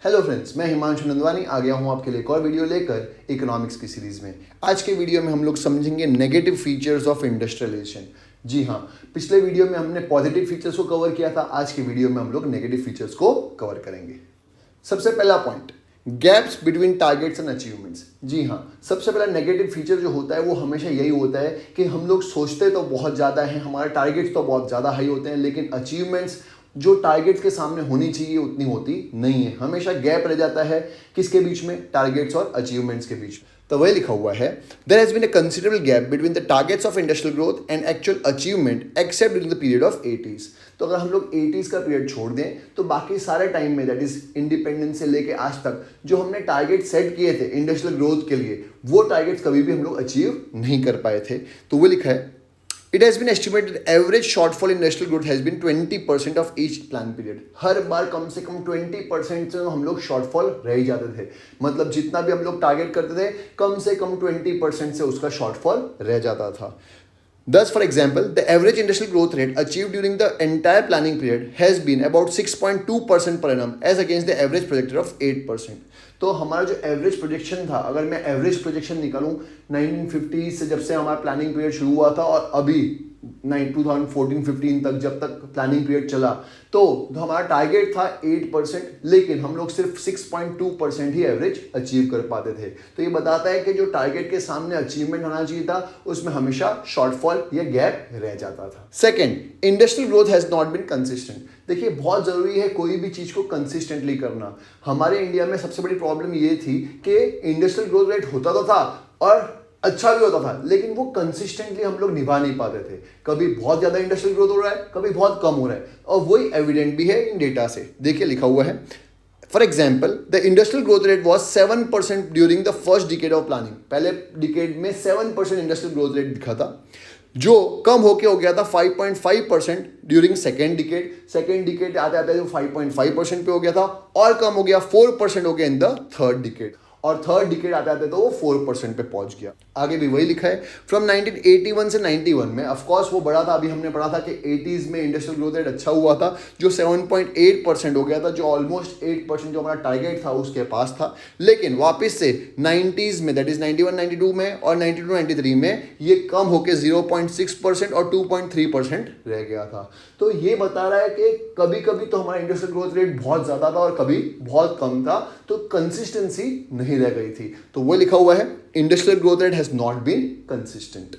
Hello friends, मैं हिमांशु नंदवानी आ गया हूं आपके लिए एक और वीडियो लेकर इकोनॉमिक्स की सीरीज में। आज के वीडियो में हम लोग समझेंगे नेगेटिव फीचर्स ऑफ इंडस्ट्रियलाइजेशन। जी हाँ, पिछले वीडियो में हमने पॉजिटिव फीचर्स को कवर किया था। आज के वीडियो में हम लोग नेगेटिव फीचर्स को कवर करेंगे। सबसे पहला point, gaps between targets and achievements. जी हाँ, सबसे पहला नेगेटिव फीचर जो होता है वो हमेशा यही होता है कि हम लोग सोचते तो बहुत ज़्यादा हैं, हमारे टारगेट्स तो बहुत ज़्यादा हाई होते हैं, लेकिन अचीवमेंट्स जो टारगेट्स के सामने होनी चाहिए उतनी होती नहीं है। हमेशा गैप रह जाता है किसके बीच में? टारगेट्स और अचीवमेंट्स के बीच। तो वही लिखा हुआ है, there has been a considerable gap between the targets of industrial growth and actual achievement except during the period of 80s। तो अगर हम लोग 80s का पीरियड छोड़ दें तो बाकी सारे टाइम में, दैट इज इंडिपेंडेंस से लेके आज तक, जो हमने टारगेट सेट किए थे इंडस्ट्रियल ग्रोथ के लिए, वो टारगेट्स कभी भी हम लोग अचीव नहीं कर पाए थे। तो वो लिखा है, It has been estimated average shortfall in industrial growth has been 20% of each plan period। हर बार कम से कम 20% से हम लोग शॉर्टफॉल रह ही जाते थे। मतलब जितना भी हम लोग टारगेट करते थे, कम से कम 20% से उसका शॉर्टफॉल रह जाता था। Thus, for example, the average industrial growth rate achieved during the entire planning period has been about 6.2% per annum as against the average projected of 8%। तो हमारा जो एवरेज प्रोजेक्शन था, अगर मैं एवरेज प्रोजेक्शन निकालूं 1950 से जब से हमारा प्लानिंग पीरियड शुरू हुआ था और अभी 2014-15 तक जब तक प्लानिंग पीरियड चला, तो हमारा टारगेट था 8%, लेकिन हम लोग सिर्फ 6.2% ही एवरेज अचीव कर पाते थे। तो ये बताता है कि जो टारगेट के सामने अचीवमेंट होना चाहिए था उसमें हमेशा शॉर्टफॉल या गैप रह जाता था। Second, industrial growth has not been consistent. देखिए, बहुत जरूरी है कोई भी चीज को कंसिस्टेंटली करना। हमारे इंडिया में सबसे बड़ी प्रॉब्लम ये थी कि इंडस्ट्रियल ग्रोथ रेट होता तो था और अच्छा भी होता था, लेकिन वो कंसिस्टेंटली हम लोग निभा नहीं पाते थे। कभी बहुत ज्यादा इंडस्ट्रियल ग्रोथ हो रहा है, कभी बहुत कम हो रहा है, और वही एविडेंट भी है इन डेटा से। देखिए लिखा हुआ है, for example the industrial growth rate was 7% during the first decade of planning. पहले डिकेड में 7% इंडस्ट्रियल ग्रोथ रेट दिखा था, जो कम होके हो गया था 5.5% ड्यूरिंग सेकेंड डिकेड आते आते 5.5% पे हो गया था, और कम हो गया 4% हो गया इन द थर्ड डिकेड, और थर्ड डिकेड आते आते तो वो 4% पे पहुंच गया। आगे भी वही लिखा है, फ्रॉम 1981 से 91 में ऑफकोर्स वो बढ़ा था। अभी हमने पढ़ा था कि 80s में इंडस्ट्रियल ग्रोथ रेट अच्छा हुआ था, जो 7.8% हो गया था, जो ऑलमोस्ट 8% जो हमारा टारगेट था उसके पास था। लेकिन वापस से 90s में, दैट इज 91-92 में और 92-93 में ये कम होकर 0.6% और 2.3% रह गया था। तो ये बता रहा है कि कभी कभी तो हमारा इंडस्ट्रियल ग्रोथ रेट बहुत ज्यादा था और कभी बहुत कम था, तो कंसिस्टेंसी नहीं रह गई थी। तो वो लिखा हुआ है, industrial growth rate has not been consistent.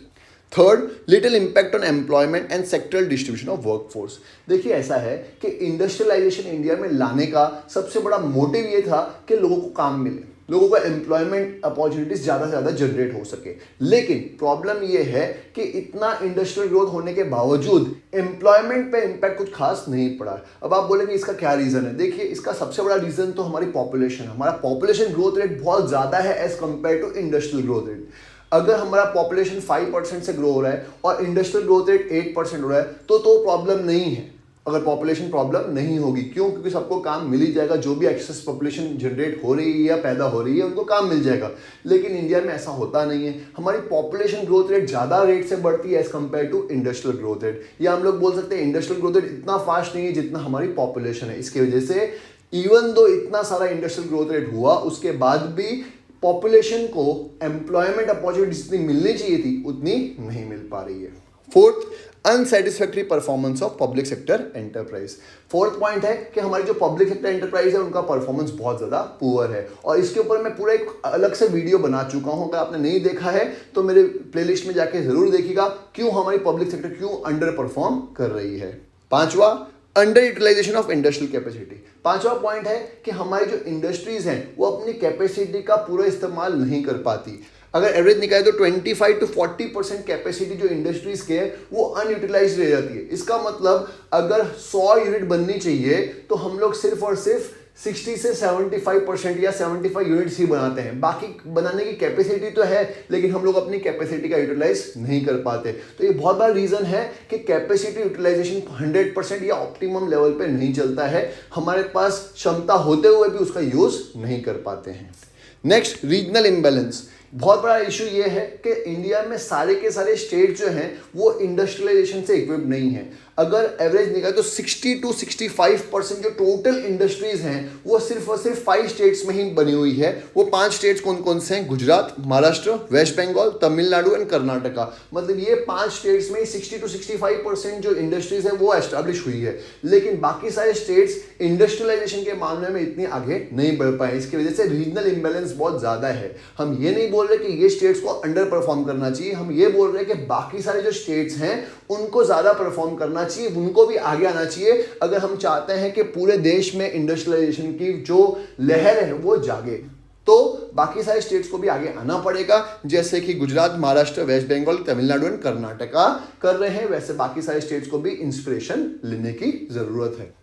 Third, little impact on employment and sectoral distribution of workforce. देखिए, ऐसा है कि इंडस्ट्रियलाइजेशन इंडिया में लाने का सबसे बड़ा मोटिव ये था कि लोगों को काम मिले, लोगों को एम्प्लॉयमेंट अपॉर्चुनिटीज ज़्यादा से ज़्यादा जनरेट हो सके। लेकिन प्रॉब्लम ये है कि इतना इंडस्ट्रियल ग्रोथ होने के बावजूद एम्प्लॉयमेंट पे इम्पैक्ट कुछ खास नहीं पड़ा। अब आप बोलेंगे इसका क्या रीज़न है? देखिए, इसका सबसे बड़ा रीज़न तो हमारी पॉपुलेशन है। हमारा पॉपुलेशन ग्रोथ रेट बहुत ज़्यादा है as compare to industrial growth rate. अगर हमारा पॉपुलेशन 5% से ग्रो हो रहा है और इंडस्ट्रियल ग्रोथ रेट 8% हो रहा है, तो प्रॉब्लम नहीं है। अगर पॉपुलेशन प्रॉब्लम नहीं होगी, क्यों? क्योंकि सबको काम मिल ही जाएगा। जो भी एक्सेस पॉपुलेशन जनरेट हो रही है या पैदा हो रही है उनको काम मिल जाएगा। लेकिन इंडिया में ऐसा होता नहीं है। हमारी पॉपुलेशन ग्रोथ रेट ज़्यादा रेट से बढ़ती है as compare to industrial growth rate, या हम लोग बोल सकते हैं इंडस्ट्रियल ग्रोथ रेट इतना फास्ट नहीं है जितना हमारी पॉपुलेशन है। इसकी वजह से इवन दो इतना सारा इंडस्ट्रियल ग्रोथ रेट हुआ, उसके बाद भी पॉपुलेशन को एम्प्लॉयमेंट अपॉर्चुनिटी जितनी मिलनी चाहिए थी उतनी नहीं मिल पा रही है। Fourth, unsatisfactory performance of public sector enterprise. Fourth point है कि हमारी जो पब्लिक सेक्टर एंटरप्राइज है उनका परफॉर्मेंस बहुत ज्यादा पुअर है, और इसके ऊपर मैं पूरा एक अलग से वीडियो बना चुका हूं। अगर आपने नहीं देखा है तो मेरे प्लेलिस्ट में जाके जरूर देखिएगा, क्यों हमारी पब्लिक सेक्टर क्यों अंडर परफॉर्म कर रही है। पांचवा, underutilisation of industrial capacity. पांचवा पॉइंट है कि हमारी जो इंडस्ट्रीज हैं वो अपनी कैपेसिटी का पूरा इस्तेमाल नहीं कर पाती। अगर एवरेज निकाले तो 25 to 40% कैपेसिटी जो इंडस्ट्रीज के है वो अनयूटिलाइज रह जाती है। इसका मतलब अगर 100 यूनिट बननी चाहिए तो हम लोग सिर्फ और सिर्फ 60 से 75% या 75 यूनिट्स ही बनाते हैं। बाकी बनाने की कैपेसिटी तो है, लेकिन हम लोग अपनी कैपेसिटी का यूटिलाइज नहीं कर पाते। तो ये बहुत बड़ा रीजन है कि कैपेसिटी यूटिलाइजेशन 100% या ऑप्टिमम लेवल पे नहीं चलता है। हमारे पास क्षमता होते हुए भी उसका यूज नहीं कर पाते हैं। Next, regional imbalance. बहुत बड़ा इशू ये है कि इंडिया में सारे के सारे स्टेट जो हैं वो इंडस्ट्रियलाइजेशन से इक्विप्ड नहीं है। अगर एवरेज निकाले तो 60 to 65% जो टोटल इंडस्ट्रीज हैं वो सिर्फ और सिर्फ 5 स्टेट्स में ही बनी हुई है। वो 5 स्टेट्स कौन कौन से हैं? गुजरात, महाराष्ट्र, वेस्ट बंगाल, तमिलनाडु एंड कर्नाटका। मतलब ये 5 स्टेट्स में 60 to 65% जो इंडस्ट्रीज है वो एस्टैब्लिश हुई है। लेकिन बाकी सारे स्टेट्स इंडस्ट्रियलाइजेशन के मामले में इतनी आगे नहीं बढ़ पाए। इसकी वजह से रीजनल इंबैलेंस बहुत ज्यादा है। हम ये नहीं बोल रहे कि ये स्टेट्स को अंडर परफॉर्म करना चाहिए, हम ये बोल रहे हैं कि बाकी सारे जो स्टेट्स हैं उनको ज्यादा परफॉर्म करना चाहिए, उनको भी आगे आना चाहिए अगर हम चाहते हैं कि पूरे देश में इंडस्ट्रियलाइजेशन की जो लहर है वो जागे। तो बाकी सारे स्टेट्स को भी आगे आना पड़ेगा, जैसे कि गुजरात, महाराष्ट्र, वेस्ट बंगाल, तमिलनाडु एंड कर्नाटका कर रहे हैं, वैसे बाकी सारे स्टेट्स को भी इंस्पिरेशन लेने की जरूरत है।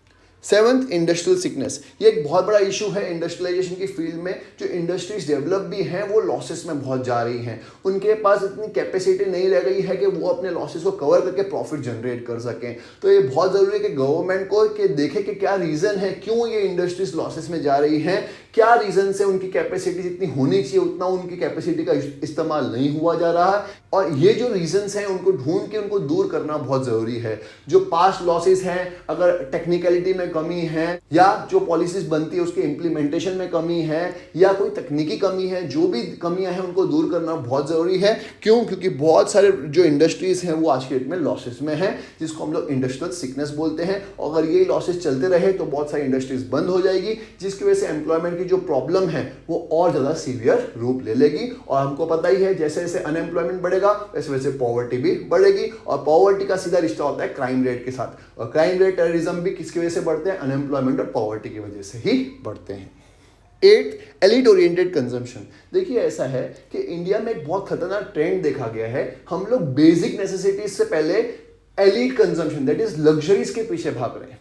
7th, industrial sickness. ये एक बहुत बड़ा इशू है इंडस्ट्रियलाइजेशन की फील्ड में। जो इंडस्ट्रीज डेवलप भी हैं वो लॉसेस में बहुत जा रही हैं, उनके पास इतनी कैपेसिटी नहीं रह गई है कि वो अपने लॉसेस को कवर करके प्रॉफिट जनरेट कर सकें। तो ये बहुत ज़रूरी है कि गवर्नमेंट को कि देखे कि क्या रीज़न है, क्यों ये इंडस्ट्रीज लॉसेस में जा रही हैं, क्या रीज़न से उनकी कैपेसिटी जितनी होनी चाहिए उतना उनकी कैपेसिटी का इस्तेमाल नहीं हुआ जा रहा है। और ये जो रीजंस हैं उनको ढूंढ के उनको दूर करना बहुत ज़रूरी है। जो पास्ट लॉसेस हैं, अगर टेक्निकलिटी में कमी है या जो पॉलिसीज बनती है उसके इम्प्लीमेंटेशन में कमी है या कोई तकनीकी कमी है, जो भी कमियां हैं उनको दूर करना बहुत ज़रूरी है। क्यों? क्योंकि बहुत सारे जो इंडस्ट्रीज हैं वो आज के डेट में लॉसेस में हैं, जिसको हम लोग इंडस्ट्रियल सिकनेस बोलते हैं। और अगर ये लॉसेस चलते रहे तो बहुत सारी इंडस्ट्रीज बंद हो जाएगी, जिसकी वजह से एम्प्लॉयमेंट की जो प्रॉब्लम है वो और ज़्यादा सीवियर रूप ले लेगी। और हमको पता ही है जैसे जैसे अनएम्प्लॉयमेंट बढ़ेगा वैसे वैसे पॉवर्टी भी बढ़ेगी, और पॉवर्टी का सीधा रिश्ता होता है क्राइम रेट के साथ। और क्राइम रेट, टेररिज्म भी किसकी वजह से बढ़ते हैं? अनएम्प्लॉयमेंट और पॉवर्टी की वजह से ही बढ़ते हैं। 8, एलिट ओरिएंटेड कंजम्पशन। देखिए ऐसा है कि इंडिया में एक बहुत खतरनाक ट्रेंड देखा गया है। हम लोग बेसिक नेसेसिटीज से पहले elite consumption that is luxuries के पीछे भाग रहे हैं।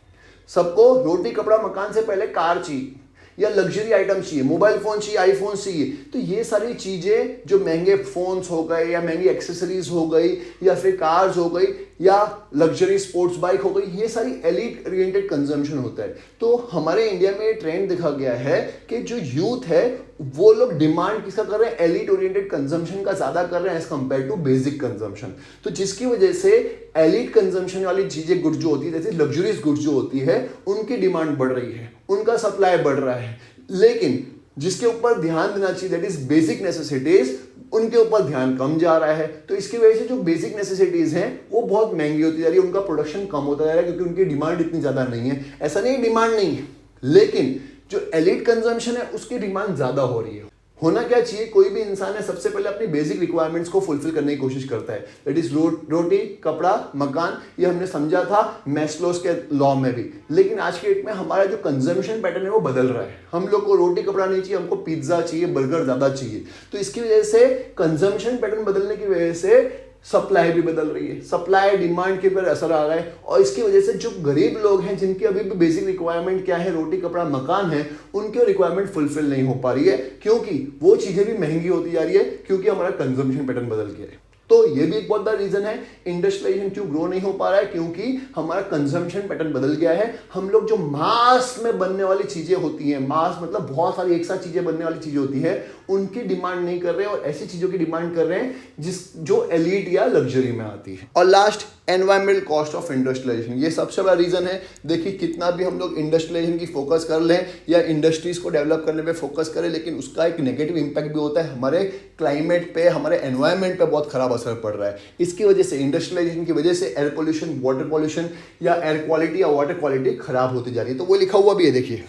सबको रोटी कपड़ा मकान से पहले कार चाहिए या लग्जरी आइटम चाहिए, मोबाइल फोन चाहिए, आईफोन चाहिए। तो ये सारी चीजें जो महंगे फोन्स हो गए या महंगी एक्सेसरीज हो गई या फिर कार्स हो गई या लग्जरी स्पोर्ट्स बाइक हो गई, ये सारी एलिट ओरिएंटेड कंजम्पशन होता है। तो हमारे इंडिया में ये ट्रेंड देखा गया है कि जो यूथ है वो लोग डिमांड किसका कर रहे हैं? एलिट ओरिएंटेड कंजम्पशन का ज्यादा कर रहे हैं as compare to basic consumption. तो जिसकी वजह से एलिट कंजम्पशन वाली चीजें, गुड्स जो होती है, जैसे लग्जरीज गुड्स जो होती है, उनकी डिमांड बढ़ रही है, उनका सप्लाई बढ़ रहा है। लेकिन जिसके ऊपर ध्यान देना चाहिए दैट इज बेसिक नेसेसिटीज, उनके ऊपर ध्यान कम जा रहा है। तो इसकी वजह से जो बेसिक नेसेसिटीज हैं वो बहुत महंगी होती जा रही है, उनका प्रोडक्शन कम होता जा रहा है, क्योंकि उनकी डिमांड इतनी ज्यादा नहीं है। ऐसा नहीं डिमांड नहीं है, लेकिन जो एलिट कंजम्पशन है उसकी डिमांड ज्यादा हो रही है। होना क्या चाहिए? कोई भी इंसान है सबसे पहले अपनी बेसिक रिक्वायरमेंट्स को फुलफिल करने की कोशिश करता है, दैट इज रोटी, कपड़ा, मकान। ये हमने समझा था मैस्लोस के लॉ में भी। लेकिन आज के डेट में हमारा जो कंजम्पशन पैटर्न है वो बदल रहा है। हम लोग को रोटी कपड़ा नहीं चाहिए, हमको पिज्जा चाहिए, बर्गर ज्यादा चाहिए। तो इसकी वजह से कंजम्पशन पैटर्न बदलने की वजह से सप्लाई भी बदल रही है, सप्लाई डिमांड के ऊपर असर आ रहा है। और इसकी वजह से जो गरीब लोग हैं जिनकी अभी भी बेसिक रिक्वायरमेंट क्या है, रोटी कपड़ा मकान है, उनकी रिक्वायरमेंट फुलफिल नहीं हो पा रही है, क्योंकि वो चीजें भी महंगी होती जा रही है, क्योंकि हमारा कंजम्पशन पैटर्न बदल गया है। तो ये भी एक बहुत बड़ा रीजन है इंडस्ट्रियलाइजेशन क्यों ग्रो नहीं हो पा रहा है, क्योंकि हमारा कंजम्पशन पैटर्न बदल गया है। हम लोग जो मास में बनने वाली चीजें होती हैं, मास मतलब बहुत सारी एक साथ चीजें बनने वाली चीजें होती हैं, उनकी डिमांड नहीं कर रहे हैं और ऐसी चीजों की डिमांड कर रहे हैं जो एलीट या लग्जरी में आती है। और last, environmental cost of industrialisation. ये सबसे बड़ा रीजन है। देखिए कितना भी हम लोग इंडस्ट्रियलाइजेशन की फोकस कर लें या इंडस्ट्रीज को डेवलप करने पे फोकस करें, लेकिन उसका एक नेगेटिव इंपैक्ट भी होता है हमारे क्लाइमेट पे, हमारे एनवायरनमेंट पे बहुत खराब असर पड़ रहा है। इसकी वजह से, इंडस्ट्रियलाइजेशन की वजह से एयर पोल्यूशन, वाटर पोल्यूशन या एयर क्वालिटी या वाटर क्वालिटी खराब होती जा रही है। तो वो लिखा हुआ भी है, देखिए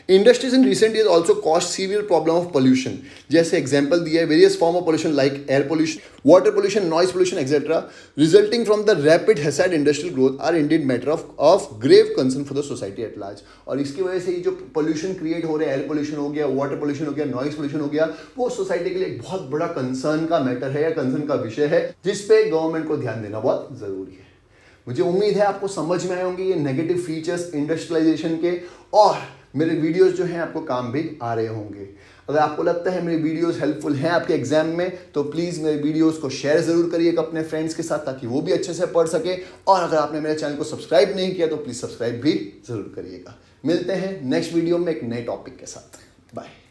industries in recent years also cost severe problem of pollution. जैसे एग्जाम्पल दिया है, various form of pollution like air pollution, water pollution, noise pollution etcetera resulting from the rapid haphazard industrial growth are indeed matter of grave concern for the society at large. और इसकी वजह से ये जो pollution create हो रहे हैं, air pollution हो गया, वाटर पोल्यूशन हो गया, नॉइज पोल्यूशन हो गया, वो सोसाइटी के लिए एक बहुत बड़ा कंसर्न का मैटर है या कंसर्न का विषय है, जिसपे गवर्नमेंट को ध्यान देना बहुत जरूरी है। मुझे उम्मीद है आपको समझ में आए होंगे ये नेगेटिव फीचर्स इंडस्ट्रियलाइजेशन के, और मेरे वीडियोस जो हैं आपको काम भी आ रहे होंगे। अगर आपको लगता है मेरी वीडियोस हेल्पफुल हैं आपके एग्जाम में, तो प्लीज़ मेरे वीडियोस को शेयर ज़रूर करिएगा अपने फ्रेंड्स के साथ, ताकि वो भी अच्छे से पढ़ सके। और अगर आपने मेरे चैनल को सब्सक्राइब नहीं किया तो प्लीज़ सब्सक्राइब भी ज़रूर करिएगा। मिलते हैं नेक्स्ट वीडियो में एक नए टॉपिक के साथ। बाय।